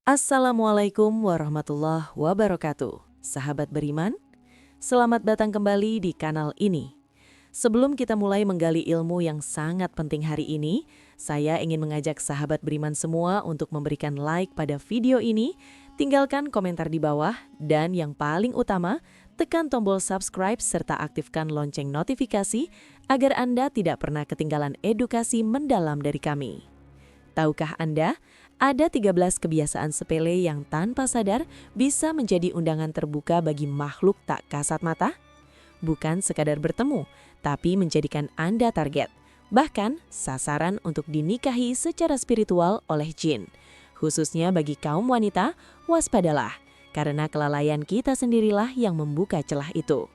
Assalamualaikum warahmatullahi wabarakatuh. Sahabat beriman, selamat datang kembali di kanal ini. Sebelum kita mulai menggali ilmu yang sangat penting hari ini, saya ingin mengajak sahabat beriman semua untuk memberikan like pada video ini, tinggalkan komentar di bawah, dan yang paling utama, tekan tombol subscribe serta aktifkan lonceng notifikasi agar Anda tidak pernah ketinggalan edukasi mendalam dari kami. Tahukah Anda, ada 13 kebiasaan sepele yang tanpa sadar bisa menjadi undangan terbuka bagi makhluk tak kasat mata? Bukan sekadar bertemu, tapi menjadikan Anda target, bahkan sasaran untuk dinikahi secara spiritual oleh jin. Khususnya bagi kaum wanita, waspadalah, karena kelalaian kita sendirilah yang membuka celah itu.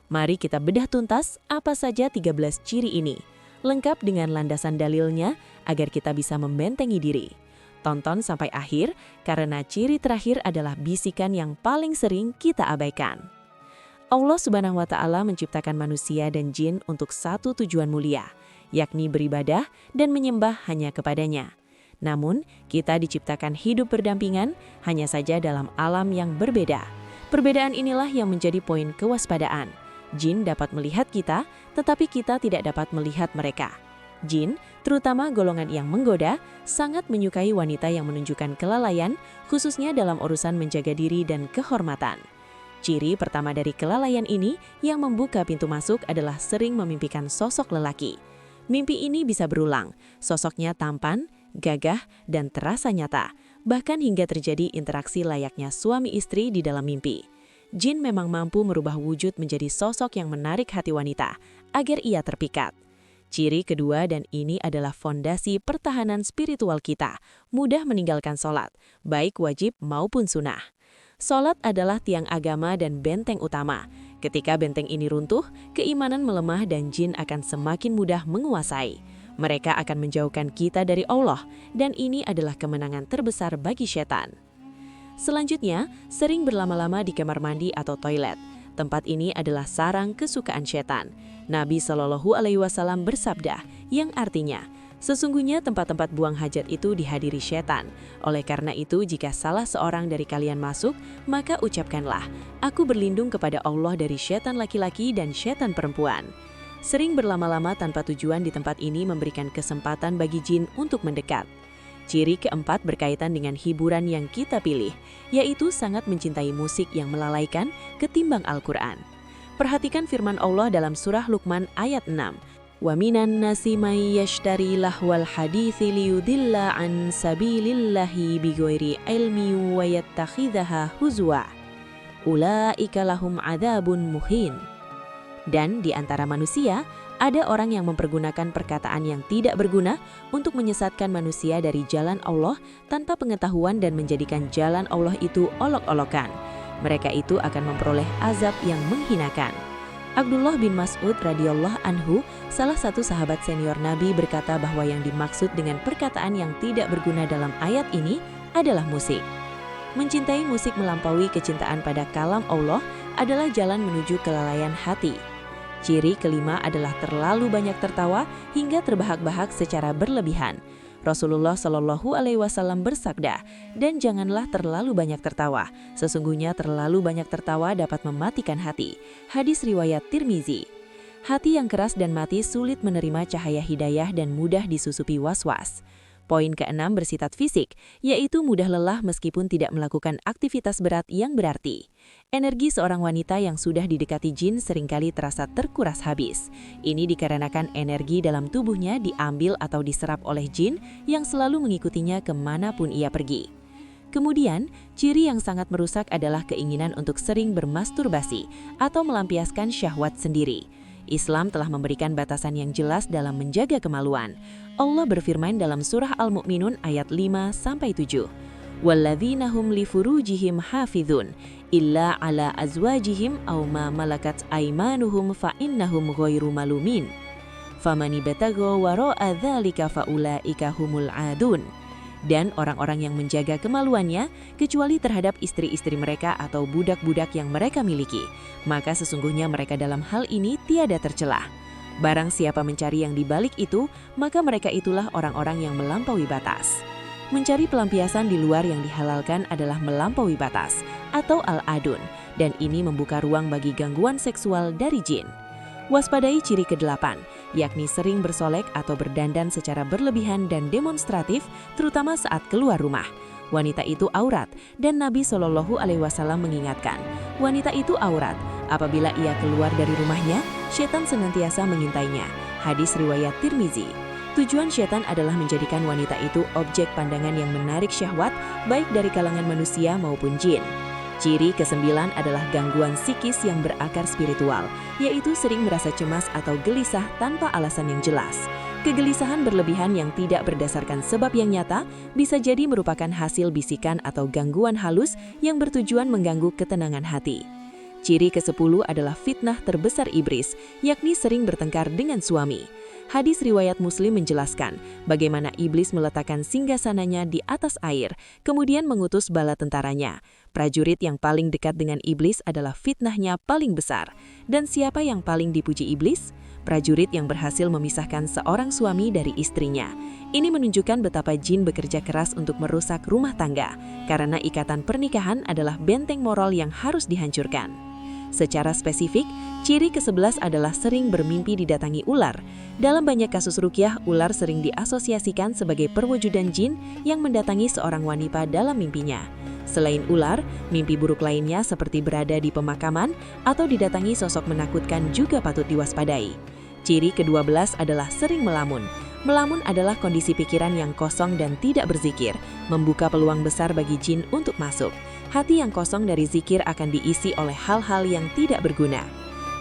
Mari kita bedah tuntas apa saja 13 ciri ini, lengkap dengan landasan dalilnya agar kita bisa membentengi diri. Tonton sampai akhir karena ciri terakhir adalah bisikan yang paling sering kita abaikan. Allah Subhanahu wa Ta'ala menciptakan manusia dan jin untuk satu tujuan mulia, yakni beribadah dan menyembah hanya kepadanya. Namun, kita diciptakan hidup berdampingan, hanya saja dalam alam yang berbeda. Perbedaan inilah yang menjadi poin kewaspadaan. Jin dapat melihat kita, tetapi kita tidak dapat melihat mereka. Jin, terutama golongan yang menggoda, sangat menyukai wanita yang menunjukkan kelalaian, khususnya dalam urusan menjaga diri dan kehormatan. Ciri pertama dari kelalaian ini yang membuka pintu masuk adalah sering memimpikan sosok lelaki. Mimpi ini bisa berulang, sosoknya tampan, gagah, dan terasa nyata, bahkan hingga terjadi interaksi layaknya suami istri di dalam mimpi. Jin memang mampu merubah wujud menjadi sosok yang menarik hati wanita, agar ia terpikat. Ciri kedua, dan ini adalah fondasi pertahanan spiritual kita, mudah meninggalkan sholat, baik wajib maupun sunnah. Sholat adalah tiang agama dan benteng utama. Ketika benteng ini runtuh, keimanan melemah dan jin akan semakin mudah menguasai. Mereka akan menjauhkan kita dari Allah, dan ini adalah kemenangan terbesar bagi setan. Selanjutnya, sering berlama-lama di kamar mandi atau toilet. Tempat ini adalah sarang kesukaan setan. Nabi Shallallahu Alaihi Wasallam bersabda, yang artinya, sesungguhnya tempat-tempat buang hajat itu dihadiri setan. Oleh karena itu, jika salah seorang dari kalian masuk, maka ucapkanlah, aku berlindung kepada Allah dari setan laki-laki dan setan perempuan. Sering berlama-lama tanpa tujuan di tempat ini memberikan kesempatan bagi jin untuk mendekat. Ciri keempat berkaitan dengan hiburan yang kita pilih, yaitu sangat mencintai musik yang melalaikan ketimbang Al-Quran. Perhatikan firman Allah dalam surah Luqman ayat 6. Wa minan nasi may yashtari lahwal hadithi liyudilla an sabilillahi bighairi ilmi wa yattakhidhaha huzwa. Ulaika lahum adzabun muhin. Dan di antara manusia, ada orang yang mempergunakan perkataan yang tidak berguna untuk menyesatkan manusia dari jalan Allah tanpa pengetahuan dan menjadikan jalan Allah itu olok-olokan. Mereka itu akan memperoleh azab yang menghinakan. Abdullah bin Mas'ud radhiyallahu anhu, salah satu sahabat senior Nabi, berkata bahwa yang dimaksud dengan perkataan yang tidak berguna dalam ayat ini adalah musik. Mencintai musik melampaui kecintaan pada kalam Allah adalah jalan menuju kelalaian hati. Ciri kelima adalah terlalu banyak tertawa hingga terbahak-bahak secara berlebihan. Rasulullah Shallallahu Alaihi Wasallam bersabda, dan janganlah terlalu banyak tertawa. Sesungguhnya terlalu banyak tertawa dapat mematikan hati. Hadis riwayat Tirmizi. Hati yang keras dan mati sulit menerima cahaya hidayah dan mudah disusupi was-was. Poin keenam bersifat fisik, yaitu mudah lelah meskipun tidak melakukan aktivitas berat yang berarti. Energi seorang wanita yang sudah didekati jin seringkali terasa terkuras habis. Ini dikarenakan energi dalam tubuhnya diambil atau diserap oleh jin yang selalu mengikutinya kemanapun ia pergi. Kemudian, ciri yang sangat merusak adalah keinginan untuk sering bermasturbasi atau melampiaskan syahwat sendiri. Islam telah memberikan batasan yang jelas dalam menjaga kemaluan. Allah berfirman dalam surah Al-Mu'minun ayat 5-7. Walladzina hum li furujihim hafizun illa ala azwajihim aw ma malakat aymanuhum fa innahum ghairu malumin. Famani batagha wara'a dzalika faulaika humul adun. Dan orang-orang yang menjaga kemaluannya kecuali terhadap istri-istri mereka atau budak-budak yang mereka miliki, maka sesungguhnya mereka dalam hal ini tiada tercelah. Barang siapa mencari yang dibalik itu, maka mereka itulah orang-orang yang melampaui batas. Mencari pelampiasan di luar yang dihalalkan adalah melampaui batas atau al-adun, dan ini membuka ruang bagi gangguan seksual dari jin. Waspadai ciri ke-8, yakni sering bersolek atau berdandan secara berlebihan dan demonstratif, terutama saat keluar rumah. Wanita itu aurat, dan Nabi Shallallahu Alaihi Wasallam mengingatkan, wanita itu aurat. Apabila ia keluar dari rumahnya, setan senantiasa mengintainya. Hadis riwayat Tirmizi. Tujuan setan adalah menjadikan wanita itu objek pandangan yang menarik syahwat, baik dari kalangan manusia maupun jin. Ciri ke-9 adalah gangguan psikis yang berakar spiritual, yaitu sering merasa cemas atau gelisah tanpa alasan yang jelas. Kegelisahan berlebihan yang tidak berdasarkan sebab yang nyata bisa jadi merupakan hasil bisikan atau gangguan halus yang bertujuan mengganggu ketenangan hati. Ciri ke-10 adalah fitnah terbesar iblis, yakni sering bertengkar dengan suami. Hadis riwayat Muslim menjelaskan bagaimana iblis meletakkan singgasananya di atas air, kemudian mengutus bala tentaranya. Prajurit yang paling dekat dengan iblis adalah fitnahnya paling besar. Dan siapa yang paling dipuji iblis? Prajurit yang berhasil memisahkan seorang suami dari istrinya. Ini menunjukkan betapa jin bekerja keras untuk merusak rumah tangga, karena ikatan pernikahan adalah benteng moral yang harus dihancurkan. Secara spesifik, ciri ke-11 adalah sering bermimpi didatangi ular. Dalam banyak kasus ruqyah, ular sering diasosiasikan sebagai perwujudan jin yang mendatangi seorang wanita dalam mimpinya. Selain ular, mimpi buruk lainnya seperti berada di pemakaman atau didatangi sosok menakutkan juga patut diwaspadai. Ciri ke-12 adalah sering melamun. Melamun adalah kondisi pikiran yang kosong dan tidak berzikir, membuka peluang besar bagi jin untuk masuk. Hati yang kosong dari zikir akan diisi oleh hal-hal yang tidak berguna.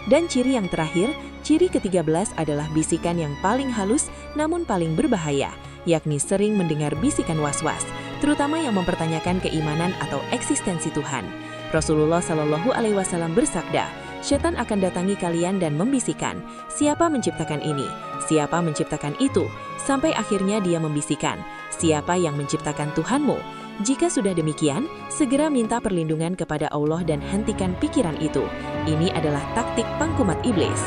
Dan ciri yang terakhir, ciri ke-13 adalah bisikan yang paling halus namun paling berbahaya, yakni sering mendengar bisikan was-was, terutama yang mempertanyakan keimanan atau eksistensi Tuhan. Rasulullah Shallallahu Alaihi Wasallam bersabda, setan akan datangi kalian dan membisikkan, siapa menciptakan ini, siapa menciptakan itu, sampai akhirnya dia membisikkan, siapa yang menciptakan Tuhanmu. Jika sudah demikian, segera minta perlindungan kepada Allah dan hentikan pikiran itu. Ini adalah taktik pangkumat iblis.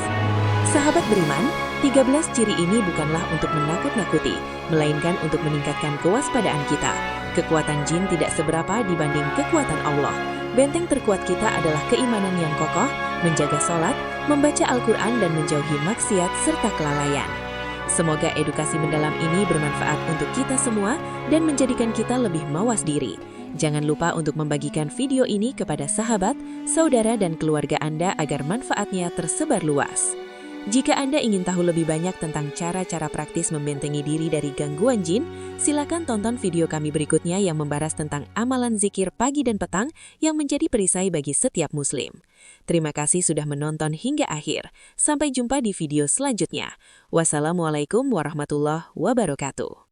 Sahabat beriman, 13 ciri ini bukanlah untuk menakut-nakuti, melainkan untuk meningkatkan kewaspadaan kita. Kekuatan jin tidak seberapa dibanding kekuatan Allah. Benteng terkuat kita adalah keimanan yang kokoh, menjaga sholat, membaca Al-Quran dan menjauhi maksiat serta kelalaian. Semoga edukasi mendalam ini bermanfaat untuk kita semua dan menjadikan kita lebih mawas diri. Jangan lupa untuk membagikan video ini kepada sahabat, saudara, dan keluarga Anda agar manfaatnya tersebar luas. Jika Anda ingin tahu lebih banyak tentang cara-cara praktis membentengi diri dari gangguan jin, silakan tonton video kami berikutnya yang membahas tentang amalan zikir pagi dan petang yang menjadi perisai bagi setiap muslim. Terima kasih sudah menonton hingga akhir. Sampai jumpa di video selanjutnya. Wassalamualaikum warahmatullahi wabarakatuh.